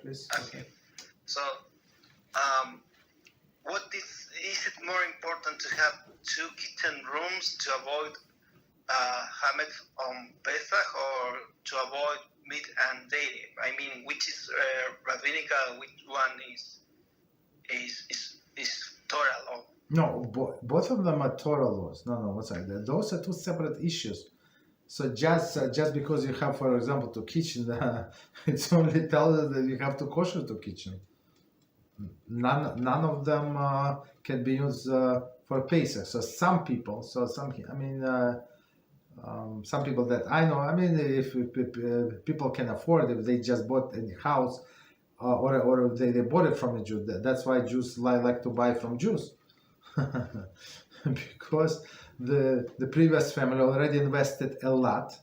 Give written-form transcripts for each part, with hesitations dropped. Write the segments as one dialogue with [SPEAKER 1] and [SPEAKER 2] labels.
[SPEAKER 1] please.
[SPEAKER 2] Okay. So, what is it more important to have 2 kitchen rooms to avoid Hametz on Pesach or to avoid meat and dairy? I mean, which is rabbinical, which one is Torah law?
[SPEAKER 1] No, both of them are Torah laws. No, what's that? Those are 2 separate issues. So just because you have, for example, 2 kitchen, it's only tells us that you have to kosher 2 kitchen. None of them can be used for Pesach. So some people that I know, if people can afford, if they just bought a house or if they bought it from a Jew, that's why Jews like to buy from Jews. Because the previous family already invested a lot,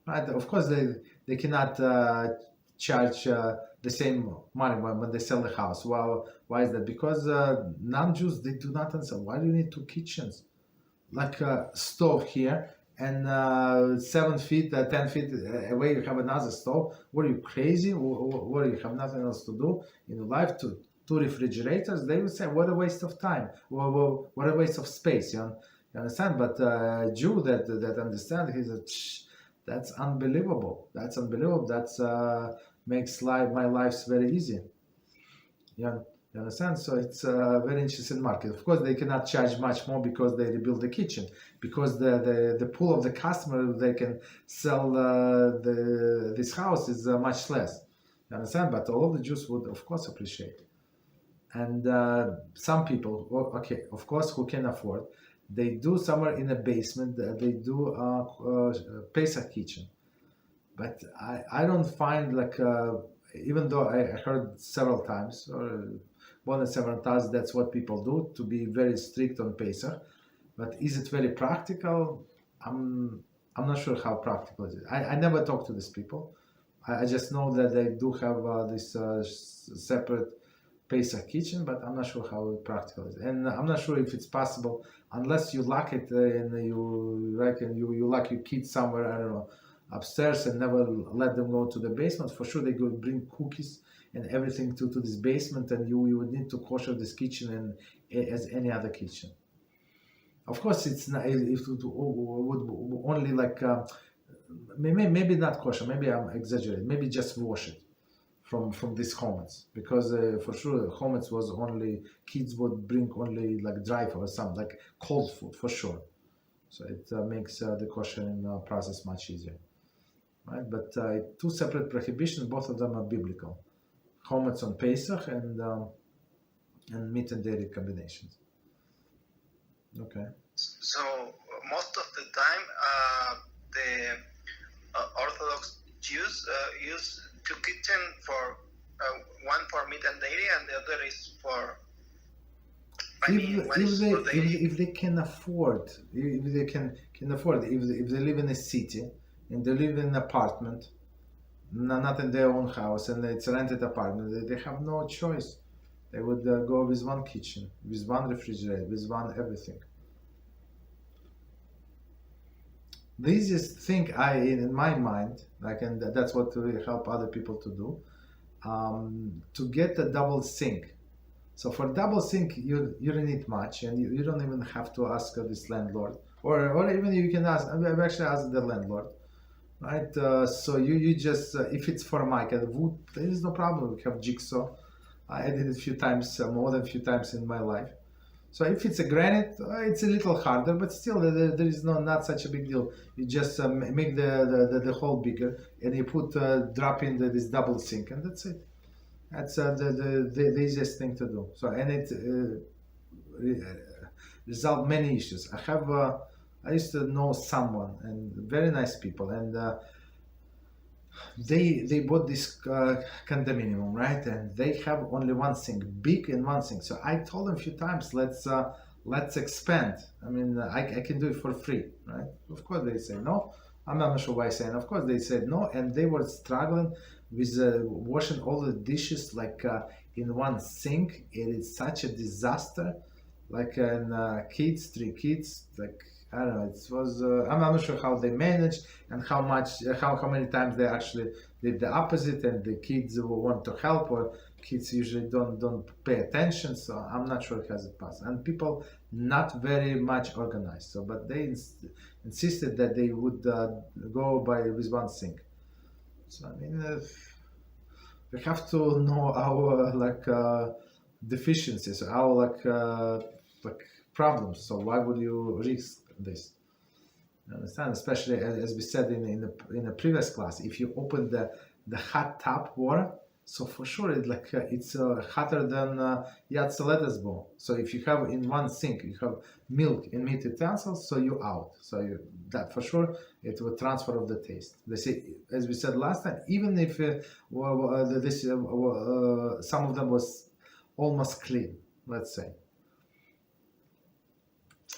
[SPEAKER 1] right? Of course, they cannot charge the same money when they sell the house. Well, why is that? Because non-Jews, they do not understand. Why do you need 2 kitchens? Like a stove here, and 7 feet, 10 feet away you have another stove. What are you, crazy? What do you have nothing else to do in your life? 2 refrigerators? They would say, what a waste of time. Well, what a waste of space. You understand? But Jew that understand, he said, that's unbelievable. That's unbelievable. That's makes my life very easy. You understand? So it's a very interesting market. Of course, they cannot charge much more because they rebuild the kitchen. Because the pool of the customer they can sell this house is much less. You understand? But all of the Jews would, of course, appreciate. And some people, okay, of course, who can afford, they do somewhere in a basement, they do Pesach kitchen. But I don't find even though I heard several times, or more than several times, that's what people do, to be very strict on Pesach. But is it very practical? I'm not sure how practical it is. I never talk to these people. I just know that they do have this separate Pesach kitchen, but I'm not sure how practical it is. And I'm not sure if it's possible, unless you lock it and you lock your kids somewhere, I don't know, upstairs, and never let them go to the basement. For sure they go bring cookies and everything to this basement, and you would need to kosher this kitchen and as any other kitchen. Of course, it's not, if it would only maybe not kosher, maybe I'm exaggerating, maybe just wash it from this chametz, because for sure chametz was only, kids would bring only like dry food or something, like cold food for sure. So it makes the koshering process much easier, right? But 2 separate prohibitions, both of them are biblical: chametz on Pesach and meat and dairy combinations. Okay.
[SPEAKER 2] So most of the time, the Orthodox Jews use 2 kitchen for one for meat and dairy, and the other is for.
[SPEAKER 1] If they can afford, if they can afford, if they live in a city and they live in an apartment, not in their own house, and it's a rented apartment, they have no choice. They would go with 1 kitchen, with 1 refrigerator, with 1 everything. The easiest thing in my mind, and that's what we help other people to do, to get a double sink. So for double sink, you don't need much, and you don't even have to ask this landlord, or even you can ask. I've actually asked the landlord, right? So you just if it's for mica wood, there is no problem. We have jigsaw. I did it a few times, more than a few times in my life. So if it's a granite, it's a little harder, but still there is not such a big deal. You just make the hole bigger, and you drop in this double sink, and that's it. That's the easiest thing to do. So, and it resolved many issues. I used to know someone, and very nice people, and they bought this condominium, right? And they have only 1 sink, big and 1 sink. So I told them a few times, let's expand. I mean, I can do it for free, right? Of course they say no. I'm not sure why I say, and of course they said no, and they were struggling with washing all the dishes in 1 sink. It is such a disaster. 3 kids, I don't know. It was. I'm not sure how they managed and how much, how many times they actually did the opposite, and the kids who want to help, or kids usually don't pay attention. So I'm not sure how it passed. And people not very much organized. So, but they insisted that they would go by with one sink. So I mean, we have to know our deficiencies, our like problems. So why would you risk this? You understand? Especially as we said in a previous class, if you open the hot tap water, so for sure it's hotter than Yad Seleda's bowl. So if you have in one sink, you have milk and meat utensils, so you out. So that for sure it will transfer of the taste. They say, as we said last time, even if some of them was almost clean, let's say.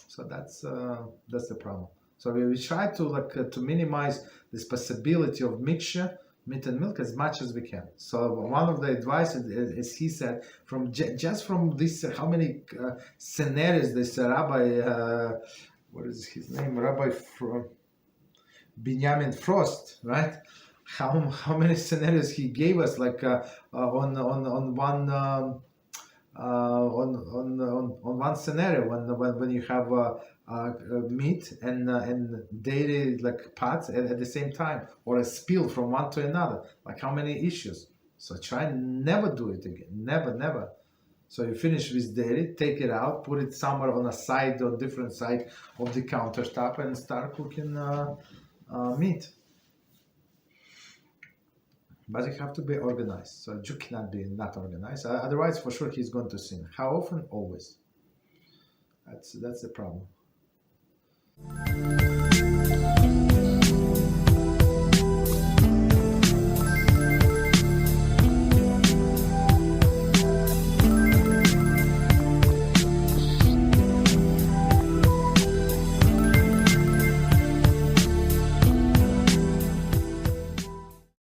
[SPEAKER 1] So that's the problem. So we try to minimize this possibility of mixture meat and milk as much as we can. So one of the advice, as he said, from just from this, how many scenarios this Rabbi, what is his name, Rabbi Benjamin Frost, right? How many scenarios he gave us, on one. On one scenario, when you have meat and dairy pots at the same time, or a spill from one to another, how many issues. So try and never do it again, never. So you finish with dairy, take it out, put it somewhere on a side or different side of the countertop, and start cooking meat. But you have to be organized. So you cannot be not organized. Otherwise, for sure, he's going to sin. How often? Always. That's the problem.